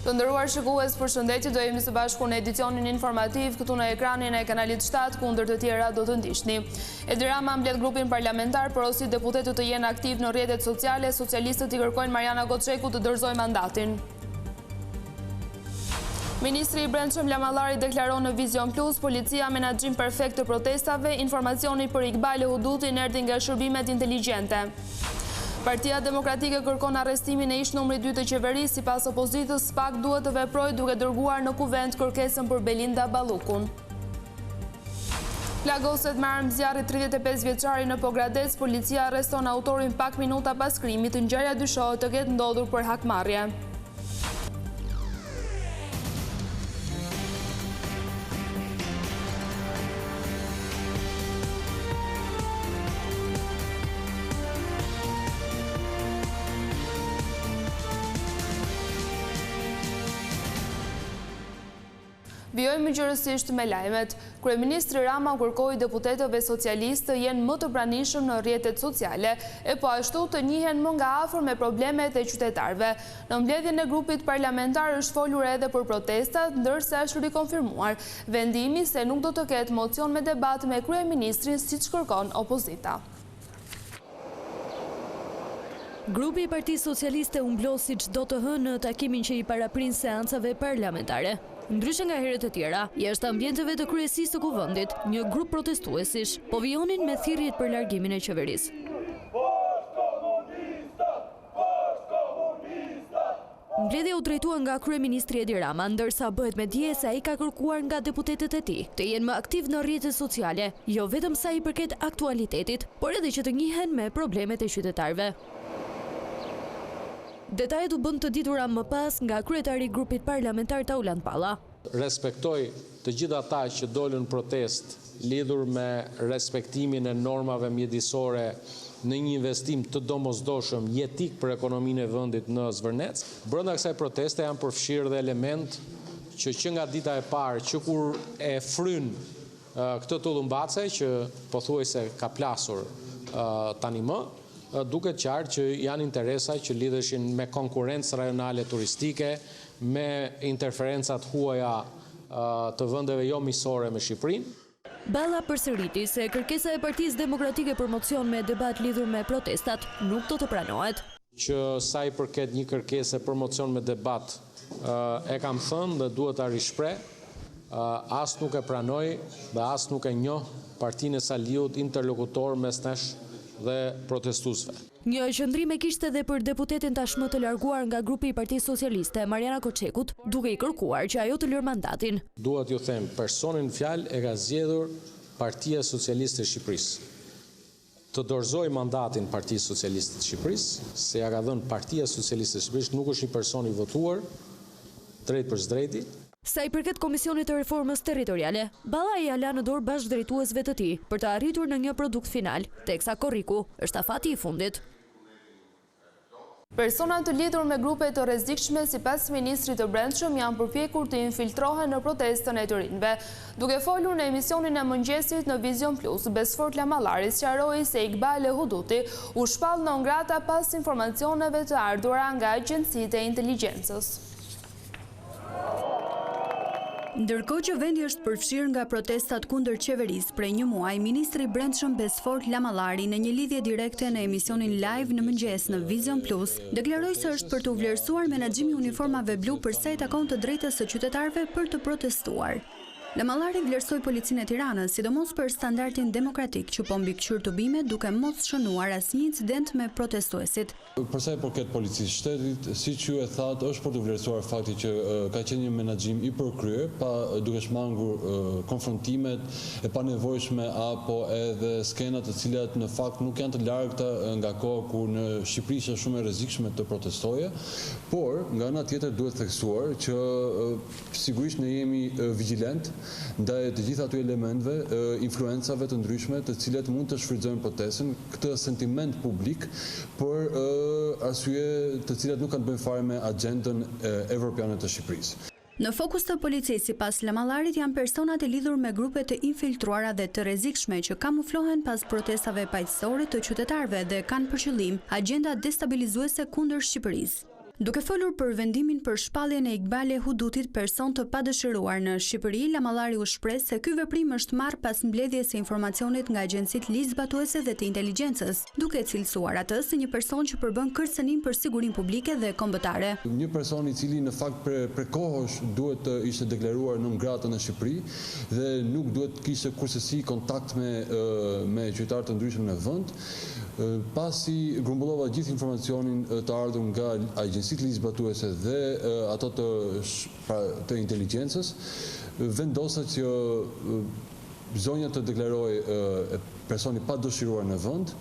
Të nderuar shikues, përshëndetje, do jemi së bashku në edicionin informativ këtu në ekranin e kanalit 7, kundër të tjera do të ndiqni. Edi Rama mbledh grupin parlamentar, porosit deputetët të jenë aktiv në rrjetet sociale, socialistët i kërkojnë Mariana Goçeku të dorëzojë mandatin. Ministri i Brendshëm Lamallari deklaron në Vision Plus, policia menaxhim perfekt të protestave, informacioni për Iqbal Hudutin erdhi nga shërbimet inteligjente. Partia Demokratike kërkon arrestimin e ish numri 2 të qeverisë, sipas opozitës SPAK duhet të veprojë duke dërguar në kuvent kërkesën për Belinda Ballukun. Plagoset me armë zjarri 35 vjeçari në Pogradec, policia arreston autorin pak minuta pas krimit, ngjarja dyshohet të ketë ndodhur për hakmarrje. Vijojmë gjërësisht me lajmet. Kryeministri Rama kërkoi deputetëve socialistë të jenë më të pranishëm në rrjetet sociale, e po ashtu të njihen më nga afër me problemet e qytetarëve. Në mbledhjen e grupit parlamentar është folur edhe për protestat, ndërsa është rikonfirmuar vendimi se nuk do të ketë mocion me debat me kryeministrin siç kërkon opozita. Grupi i Partisë Socialiste u mblos siç do të hënë në takimin që i paraprin seancave parlamentare. Ndryshe nga herët e tjera, jashtë ambienteve të kryesisë të kuvendit, një grup protestuesish po vijonin me thirrjet për largimin e qeverisë. Mbledhja u drejtua nga kryeministri Edi Rama, ndërsa bëhet me dije se ai ka kërkuar nga deputetët e tij të jenë më aktiv në rrjetet sociale, jo vetëm sa i përket aktualitetit, por edhe që të njihen me problemet e qytetarëve. Detajet u bën të ditura më pas nga kryetari i grupit parlamentar Tauland Palla. Respektoj të gjithë ata që dolën protest lidhur me respektimin e normave mjedisore në një investim të domosdoshëm jetik për ekonominë e vendit në Zvërnec. Brenda kësaj proteste janë përfshirë dhe element që nga dita e parë, që kur e fryn këtë tullumbace që pothuajse ka plasur tani më, duket qartë që janë interesa që lidheshin me konkurrencë rajonale turistike, me interferencat huaja të vendeve jo miqësore me Shqipërinë. Balla përsëriti se kërkesa e Partisë Demokratike për mocion me debat lidhur me protestat nuk do të pranohet. Që sa i përket një kërkese për mocion me debat, e kam thënë dhe duhet ta rishpreh, as nuk e pranoj dhe as nuk e njoh Partinë e Saliut interlokutor mes nesh dhe protestuesve. Një qëndrim e kishte edhe për deputetin tashmë të larguar nga grupi i Partisë Socialiste, Mariana Goçekut, duke i kërkuar që ajo të lërë mandatin. Duhet ju them, personin fjalë e ka zgjedhur Partia Socialiste e Shqipërisë. Të dorëzoj mandatin Partisë Socialiste të Shqipërisë, se ja ka dhënë Partia Socialiste e Shqipërisë, nuk është një person i votuar drejt për drejti. Sa i përket Komisionit të Reformës Territoriale, Balla i la në dorë bashkëdrejtuesve të tij për të arritur në një produkt final, teksa korriku është afati i fundit. Personat të lidhur me grupe të rrezikshme sipas ministrit të Brendshëm janë përpjekur të infiltrohen në protestën e të rinjve. Duke folur në emisionin e mëngjesit në Vision Plus, Besfort Lamallari sqaroi se Iqbal Huduti u shpall në ngrata pas informacioneve të ardhura nga agjencitë e inteligjencës. Ndërkohë që vendi është përfshirë nga protestat kundër qeverisë prej një muaji, ministri i Brendshëm Besfort Lamallari në një lidhje direkte në emisionin live në mëngjes në Vision Plus, deklaroi se është për të vlerësuar menaxhimi i uniformave blu për sa i takon të drejtës së qytetarëve për të protestuar. Lamallari vlerësoi Policinë e Tiranës, sidomos për standardin demokratik që po mbikëqyr tubime duke mos shënuar asnjë incident me protestuesit. Për sa i përket policisë shtetit, siç ju e thatë, është për të vlerësuar fakti që ka qenë një menaxhim i përkryer, pa duke shmangur konfrontimet e panevojshme apo edhe skenat të cilat në fakt nuk janë të largëta nga koha kur në Shqipëri është shumë e rrezikshme të protestoje, por nga ana tjetër duhet theksuar që sigurisht ne jemi vigjilent ndaj të gjitha ato elementeve, influencave të ndryshme të cilat mund të shfrytëzojnë protestën, këtë sentiment publik për arsye të cilat nuk kanë të bëjnë fare me agjendën evropiane të Shqipërisë. Në fokus të policisë, sipas Lamallarit, janë personat e lidhur me grupe të infiltruara dhe të rrezikshme që kamuflohen pas protestave paqësore të qytetarëve dhe kanë për qëllim agjenda destabilizuese kundër Shqipërisë. Duke folur për vendimin për shpalljen e Iqbale Hudutit, person të padëshiruar në Shqipëri, Lamallari u shpreh se ky veprim është marrë pas mbledhjes së informacionit nga agjencitë ligjzbatuese dhe të inteligjencës, duke cilësuar atë si një person që përbën kërcënim për sigurinë publike dhe kombëtare. Një person i cili në fakt për kohësh duhet të ishte deklaruar non grata në Shqipëri dhe nuk duhet të kishte kurrësi kontakt me qytetarë të ndryshëm në vend, pasi grumbullova gjithë informacionin të ardhur nga agjencitë ligjzbatuese dhe ato të inteligjencës, vendosa që zonja të deklaroj personi pa dëshiruar në vend,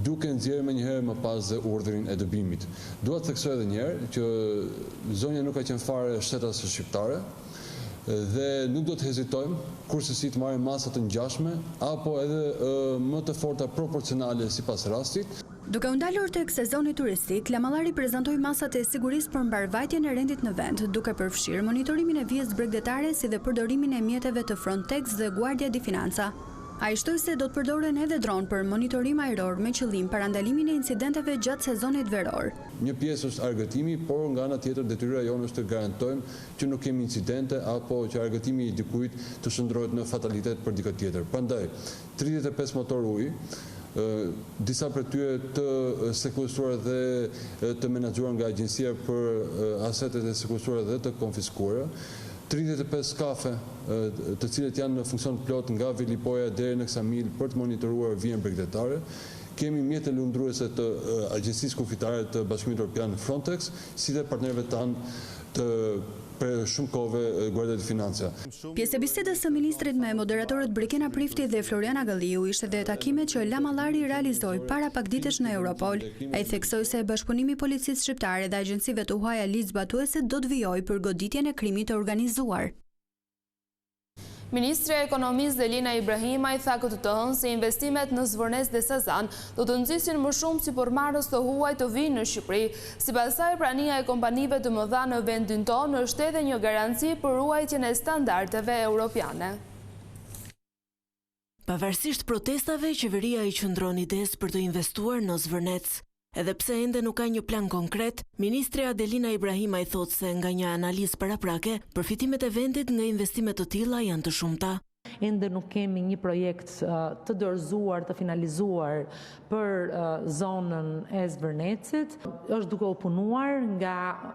duke nxjerrë më njëherë më pas dhe urdhrin e dëbimit. Dua të theksoj edhe një herë që zonja nuk ka qenë fare shtetase shqiptare dhe nuk do të hezitojmë kurse si të marrim masa të ngjashme apo edhe më të forta proporcionale sipas rastit. Duke u ndalur tek sezoni turistik, Lamallari prezantoi masat e sigurisë për mbarvajtjen e rendit në vend, duke përfshirë monitorimin e vijës bregdetare si dhe përdorimin e mjeteve të Frontex dhe Guardia di Finanza. Ai shtoi se do të përdoren edhe dron për monitorim ajror me qëllim parandalimin e incidenteve gjatë sezonit veror. Një pjesë është argëtimi, por nga ana tjetër detyra jonë është të garantojmë që nuk kemi incidente apo që argëtimi i dikujt të shndrohet në fatalitet për dikë tjetër. Prandaj 35 motor ujë, disa për tyre të sekuestruar dhe të menaxhuar nga agjencia për asetet e sekuestruara dhe të konfiskuara, 35 kafe të cilët janë në funksion plot nga Vilipoja deri në Ksamil për të monitoruar vijën bregdetare. Kemi mjete lundruese të agjencisë kufitare të Bashkimit Evropian Frontex, si dhe partnerëve tanë të për shumë kohëve Guardia di Finanza. Pjesë e bisedës së ministrit me moderatorët Brikena Prifti dhe Floriana Gëlliu ishte dhe takimet që Lamallari realizoi para pak ditësh në Europol. Ai theksoi se bashkëpunimi i policisë shqiptare dhe agjencive të huaja ligjzbatuese do të vijojë për goditjen e krimit të organizuar. Ministri e Ekonomisë Delina Ibrahimaj tha këtë të hënë se investimet në Zvërnes dhe Sazan do të nxisin më shumë si përmarrës të huaj të vinë në Shqipëri. Sipas saj, prania e kompanive të mëdha në vendin tonë është edhe një garanci për ruajtjen e standardeve europiane. Pavarësisht protestave, qeveria i qëndron ides për të investuar në Zvërnec. Edhe pse ende nuk ka një plan konkret, ministre Adelina Ibrahimaj thotë se nga një analizë paraprake, përfitimet e vendit nga investimet të tilla janë të shumta. Ende nuk kemi një projekt të dorëzuar, të finalizuar për zonën e Zvërnecit. Është duke u punuar nga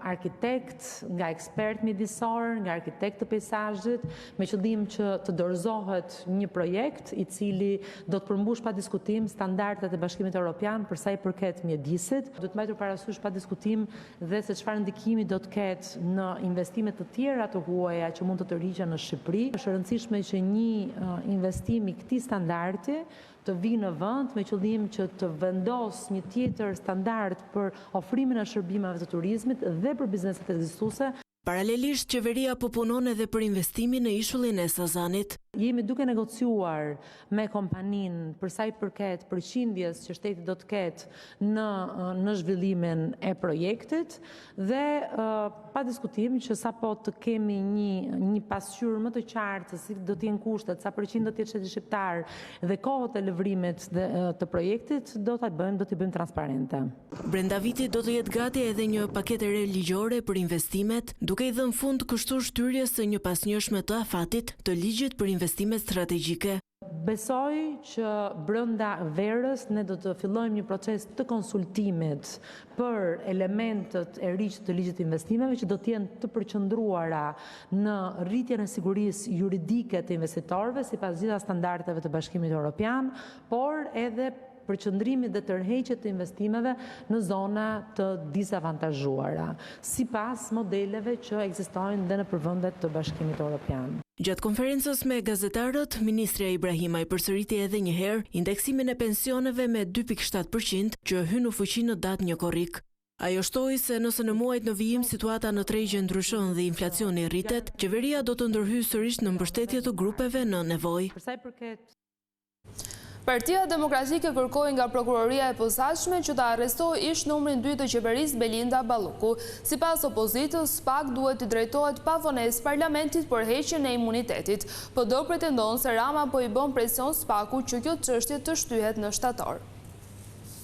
arkitekt, nga ekspert mjedisor, nga arkitekt të peizazhit, me qëllim që të dorëzohet një projekt i cili do të përmbush pa diskutim standardet e Bashkimit Evropian për sa i përket mjedisit. Do të mbajtur parasysh pa diskutim dhe se çfarë ndikimi do të ketë në investime të tjera të huaja që mund të tërhiqen në Shqipëri. Është e rëndësishme që një investimi këtij standardi të vinë në vend me qëllim që të vendos një tjetër standard për ofrimin e shërbimeve të turizmit dhe për bizneset ekzistuese. Paralelisht, qeveria po punon edhe për investimin në ishullin e Sazanit. Jemi duke negociuar me kompaninë për sa i përket përqindjes që shteti do të ketë në zhvillimin e projektit dhe pa diskutim që sapo të kemi një pasqyrë më të qartë se si do të jenë kushtet, sa përqind do të jetë shteti shqiptar dhe kohët e lëvrimit të projektit do t'i bëjmë transparente. Brenda vitit do të jetë gati edhe një paketë re ligjore për investimet, duke i dhënë fund kështu shtyrjes së një pasnjëshme të afatit të ligjit për investimet strategjike. Besoj që brenda verës ne do të fillojmë një proces të konsultimit për elementët e ri të ligjit të investimeve që do të jenë të përqendruara në rritjen e sigurisë juridike të investitorëve sipas gjitha standardeve të Bashkimit Evropian, por edhe përqendrimit dhe tërheqjet të investimeve në zona të disavantazhuara, sipas modeleve që ekzistojnë dhe në vendet të Bashkimit Evropian. Gjatë konferencës me gazetarët, ministrja Ibrahimaj përsëriti edhe një herë indeksimin e pensioneve me 2.7% që hyn në fuqi në datë 1 korrik. Ajo shtoi se nëse në muajt në vijim situata në tregje ndryshon dhe inflacioni rritet, qeveria do të ndërhyjë sërish në mbështetje të grupeve në nevojë. Partia Demokratike kërkoi nga prokuroria e posaçme që të arrestojë ish numrin 2 të qeverisë Belinda Balluku. Sipas opozitës, SPAK duhet të drejtohet pa vonesë parlamentit për heqjen e imunitetit. PD pretendon se Rama po i bën presion SPAK-u që kjo çështje të shtyhet në shtator.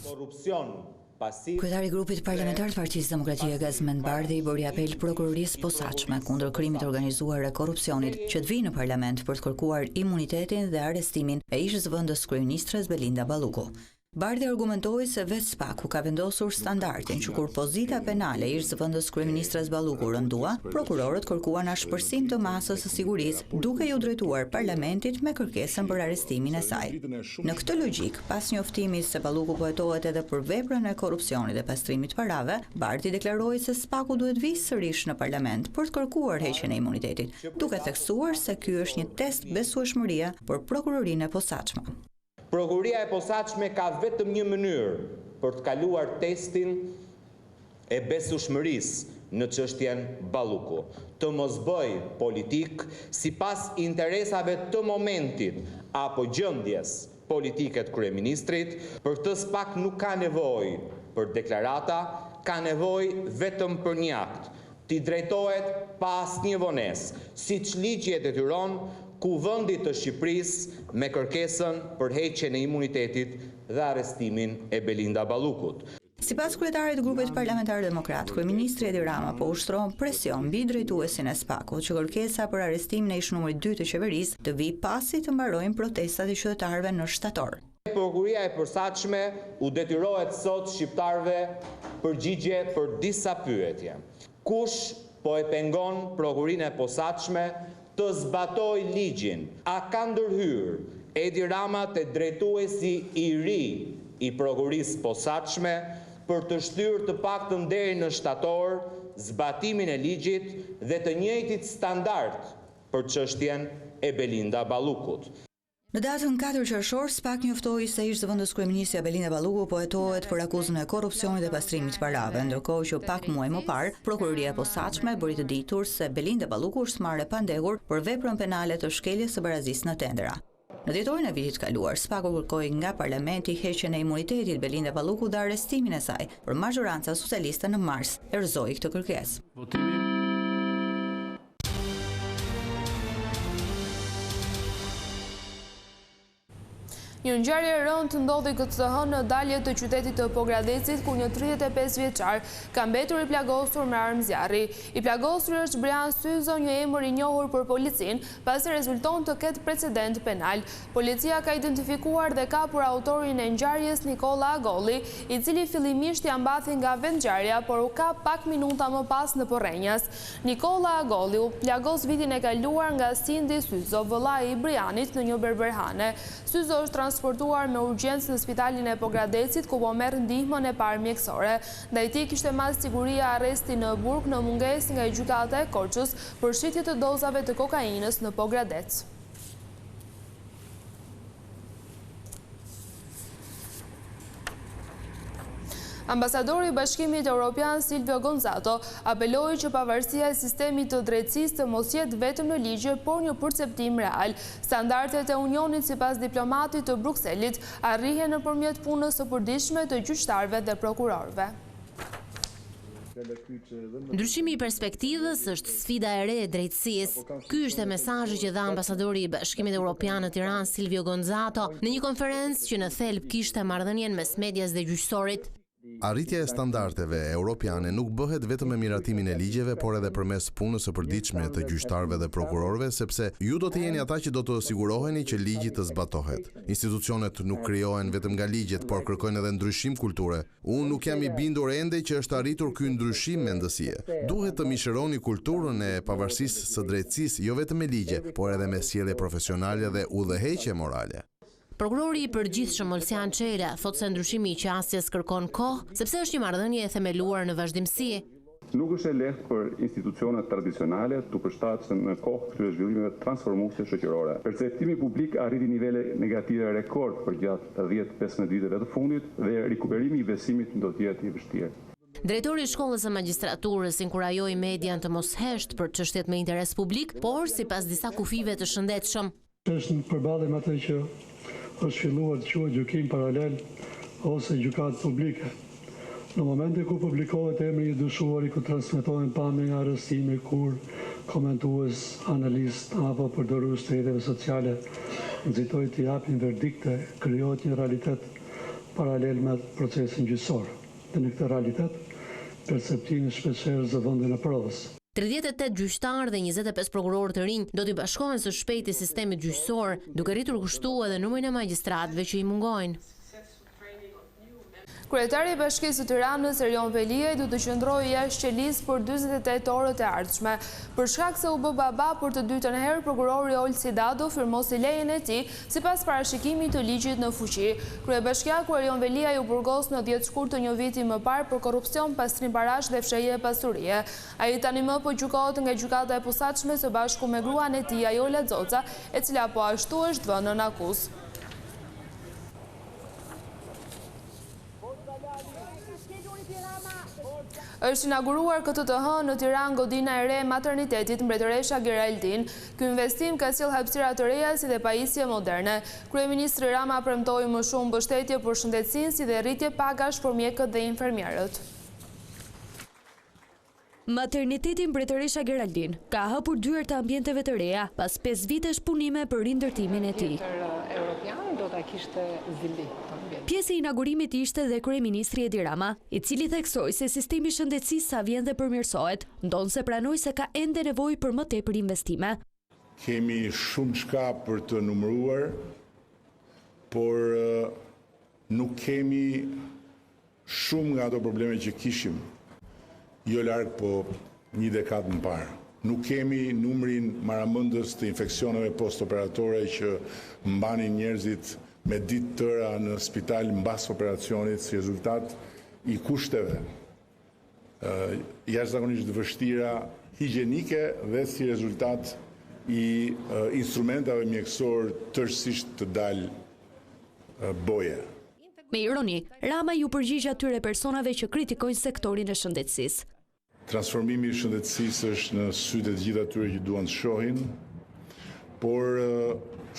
Korrupsion Kryetari i grupit parlamentar të Partisë Demokratike Gazmend Bardhi i bëri apel prokurorisë posaçme kundër krimit të organizuar e korrupsionit që të vijë në parlament për të kërkuar imunitetin dhe arrestimin e ish-zëvendës kryeministres Belinda Balluku. Bardhi argumentoi se vetë SPAK-u ka vendosur standardin që kur pozita penale e ish-zëvendës kryeministres Balluku rëndua, prokurorët kërkuan ashpërsim të masës së sigurisë duke ju drejtuar parlamentit me kërkesën për arrestimin e saj. Në këtë logjik, pas njoftimit se Balluku po hetohet edhe për veprën e korrupsionit dhe pastrimit parave, Bardhi deklaroi se SPAK-u duhet vijë sërish në parlament për të kërkuar heqjen e imunitetit, duke theksuar se ky është një test besueshmërie për prokurorinë e posaçme. Prokuroria e posaçme ka vetëm një mënyrë për të kaluar testin e besueshmërisë në çështjen Balluku, të mos bëj politik sipas interesave të momentit apo gjendjes politike të kryeministrit. Për këtë SPAK nuk ka nevojë për deklarata, ka nevojë vetëm për një akt. Ti drejtohet pa asnjë vonesë, siç ligji e detyron Kuvendit të Shqipërisë me kërkesën për heqjen e imunitetit dhe arrestimin e Belinda Ballukut. Sipas kryetarit të grupit parlamentar demokrat, kryeministri Edi Rama po ushtron presion mbi drejtuesin e SPAK-ut që kërkesa për arrestimin e ish-numrit 2 të qeverisë të vijë pasi të mbarojnë protestat e qytetarëve në shtator. Prokuroria e posaçme u detyrohet sot shqiptarëve përgjigje për disa pyetje. Kush po e pengon prokurinë e posaçme të zbatoj ligjin? A ka ndërhyrë Edi Rama te drejtuesi i ri i prokurisë posaçme për të shtyrë të paktën deri në shtator zbatimin e ligjit dhe të njëjtit standard për çështjen e Belinda Ballukut? Në datën 4 qershor, SPAK njoftoi se ish-zëvendës kryeministja Belinda Balluku po hetohet për akuzën e korrupsionit dhe pastrimit parave, ndërkohë që pak muaj më parë, prokuroria e posaçme bëri të ditur se Belinda Balluku është marrë pa ndekur për veprën penale të shkeljes së barazisë në tendera. Në dhjetorin e vitit kaluar, SPAK-u kërkoi nga parlamenti heqjen e imunitetit Belinda Balluku dhe arrestimin e saj, por majoranca socialiste në mars erëzoi këtë kërkesë. Një ngjarje e rëndë ndodhi këtë të hënë në dalje të qytetit të Pogradecit, ku një 35 vjeçar ka mbetur i plagosur me armë zjarri. I plagosur është Brian Syzo, një emër i njohur për policinë, pasi rezulton të ketë precedent penal. Policia ka identifikuar dhe kapur autorin e ngjarjes Nikola Agolli, i cili fillimisht ia mbathi nga vendngjarja, por u kap pak minuta më pas në Porrenjas. Nikola Agolli u plagos vitin e kaluar nga Sindi Syzo, vëllai i Brianit, në një berberhane. Syzo është transportuar me urgjencë në spitalin e Pogradecit, ku po merr ndihmën e parë mjekësore. Ndaj tij kishte marrë siguria arresti në burg në mungesë nga gjykata e Korçës për shitje të dozave të kokainës në Pogradec. Ambasadori i Bashkimit Evropian Silvio Gonzato apeloi që pavarësia e sistemit të drejtësisë të mos jetë vetëm në ligje, por një perceptim real. Standardet e Unionit sipas diplomatit të Brukselit arrihen nëpërmjet punës së përditshme të gjyqtarëve dhe prokurorëve. Ndryshimi i perspektivës është sfida e re e drejtësisë. Ky është mesazhi që dha ambasadori i Bashkimit Evropian në Tiranë Silvio Gonzato në një konferencë që në thelb kishte marrëdhënien mes medias dhe gjyqësorit. Arritja e standardeve europiane nuk bëhet vetëm me miratimin e ligjeve, por edhe përmes punës së përditshme të gjyqtarëve dhe prokurorëve, sepse ju do të jeni ata që do të siguroheni që ligji të zbatohet. Institucionet nuk krijohen vetëm nga ligjet, por kërkojnë edhe ndryshim kulture. Unë nuk jam i bindur ende që është arritur ky ndryshim mendësie. Duhet të mishëroni kulturën e pavarësisë së drejtësisë, jo vetëm me ligje, por edhe me sjellje profesionale dhe udhëheqje morale. Prokurori i përgjithshëm Olsian Çela thotë se ndryshimi i qasjes kërkon kohë, sepse është një marrëdhënie e themeluar në vazhdimsi. Nuk është e lehtë për institucionet tradicionale të përshtatshme në kohë këtyre zhvillimeve transformuese shoqërore. Perceptimi publik arriti nivele negative rekord për gjatë 10-15 viteve të fundit dhe rikuperimi i besimit do të jetë i vështirë. Drejtori i shkollës së magjistraturës inkurajoi median të mos hesht për çështjet me interes publik, por sipas disa kufive të shëndetshëm. Është në përballje me atë që është filluar të quhet gjykim paralel ose gjykatë publike. Në momente ku publikohet emri i dyshuari, ku transmetohen pamje nga arrestimi, kur komentues, analist apo përdorues të rrjeteve sociale nxitojnë të japin verdikte, krijohet një realitet paralel me procesin gjyqësor. Dhe në këtë realitet, perceptimi shpeshherë zëvendën e provës. 38 gjyqtarë dhe 25 prokurorë të rinj do t'i bashkohen së shpejti sistemit gjyqësor, duke rritur kështu edhe numrin e magjistratëve që i mungojnë. Kryetari i Bashkisë së Tiranës, Erion Veliaj, do të qëndrojë jashtë qelisë për 48 orët e ardhshme. Për shkak se u bë baba për të dytën herë, prokurori Olsi Dado firmosi lejen e tij sipas parashikimit të ligjit në fuqi. Kryebashkiaku Erion Veliaj u burgos në 10 shkurt të një viti më parë për korrupsion, pastrim barash dhe fshehje pasurie. Ai tani më po gjykohet nga gjykata e posaçme së bashku me gruan e tij, Ajola Xoca, e cila po ashtu është vënë në akuzë. Është inauguruar këtë të hënë në Tiranë godina e re e maternitetit Mbretëresha Geraldin. Ky investim ka sjellë hapësira të reja si dhe pajisje moderne. Kryeministri Rama premtoi më shumë mbështetje për shëndetësinë si dhe rritje pagash për mjekët dhe infermierët. Materniteti Mbretëresha Geraldin ka hapur dyert të ambienteve të reja pas 5 vitesh punime për rindërtimin e tij. Pjesë e inaugurimit ishte dhe kryeministri Edi Rama, i cili theksoi se sistemi i shëndetësisë sa vjen dhe përmirësohet, ndonse pranoi se ka ende nevojë për më tepër investime. Kemi shumë çka për të numëruar, por nuk kemi shumë nga ato probleme që kishim. Jo larg, po një dekadë më parë. Nuk kemi numrin maramëndës të infeksioneve postoperatore që mbanin njerëzit me ditë tëra në spital mbas operacionit si rezultat i kushteve jashtëzakonisht vështira higjienike dhe si rezultat i instrumentave mjekësor tërësisht të dalë boje. Me ironi, Rama ju përgjigj atyre personave që kritikojnë sektorin e shëndetësisë. Transformimi i shëndetësisë është në sytë e të gjithë atyre që duan të shohin, por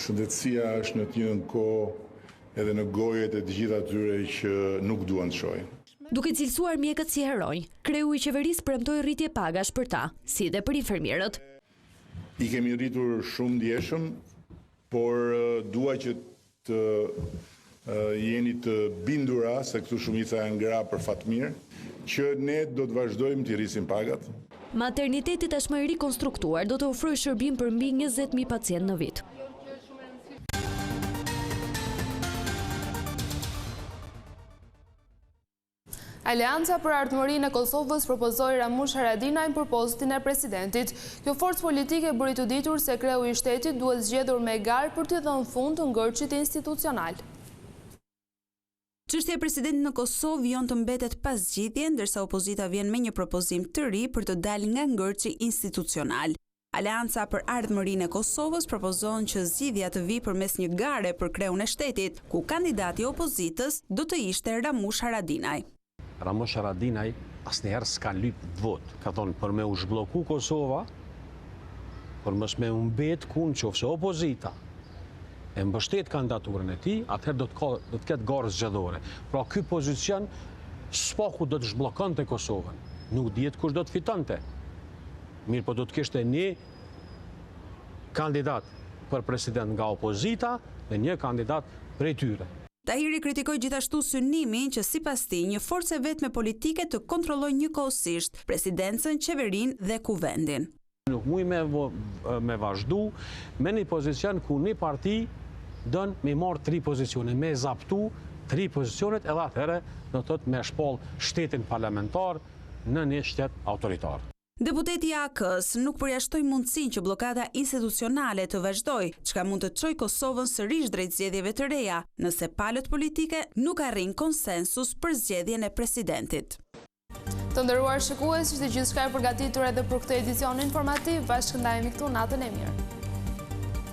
shëndetësia është në të njëjtën kohë edhe në gojet e të gjithë atyre që nuk duan të shohin. Duke cilësuar mjekët si heronj, kreu i qeverisë premtoi rritje pagash për ta, si dhe për infermierët. I kemi rritur shumë ndjeshëm, por dua që të jeni të bindura, se këtu shumica janë gra për fatmirë, që ne do të vazhdojmë të rrisim pagat. Materniteti tashmë i rikonstruktuar do të ofrojë shërbim për mbi 20.000 pacientë në vit. Aleanca për Ardhmërinë e Kosovës propozoi Ramush Haradinaj për postin e presidentit. Kjo forcë politike bëri të ditur se kreu i shtetit duhet zgjedhur me garë për të dhënë fund të ngërçit institucional. Çështja e presidentit në Kosovë vjen të mbetet pas zgjidhje, ndërsa opozita vjen me një propozim të ri për të dalë nga ngërçi institucional. Aleanca për Ardhmërinë e Kosovës propozon që zgjidhja të vijë përmes një gare për kreun e shtetit, ku kandidati i opozitës do të ishte Ramush Haradinaj. Ramush Haradinaj asnjëherë s'ka lyp vot. Ka thonë për me u zhblloku Kosova, për mos me u mbet ku nëse opozita e mbështet kandidaturën e tij, atëherë do të ketë garë zgjedhore. Pra ky pozicion s'paku do të zhbllokonte Kosovën. Nuk dihet kush do të fitonte. Mirë, po do të kishte një kandidat për president nga opozita dhe një kandidat prej tyre. Tahiri kritikoi gjithashtu synimin që sipas tij një forcë vetme politike të kontrollojë njëkohësisht presidencën, qeverinë dhe kuvendin. Nuk muj me vazhdu me një pozicion ku një parti dën me marrë 3 pozicione, me zaptu 3 pozicionet edhe atëherë do të thotë me shpall shtetin parlamentar në një shtet autoritar. Deputeti i AK-s nuk përjashtoi mundësinë që bllokada institucionale të vazhdojë, çka mund të çojë Kosovën sërish drejt zgjedhjeve të reja, nëse palët politike nuk arrin konsensus për zgjedhjen e presidentit. Të nderuar shikues, ishte gjithçka e përgatitur edhe për këtë edicion informativ. Bashkë ndajemi këtu, natën e mirë.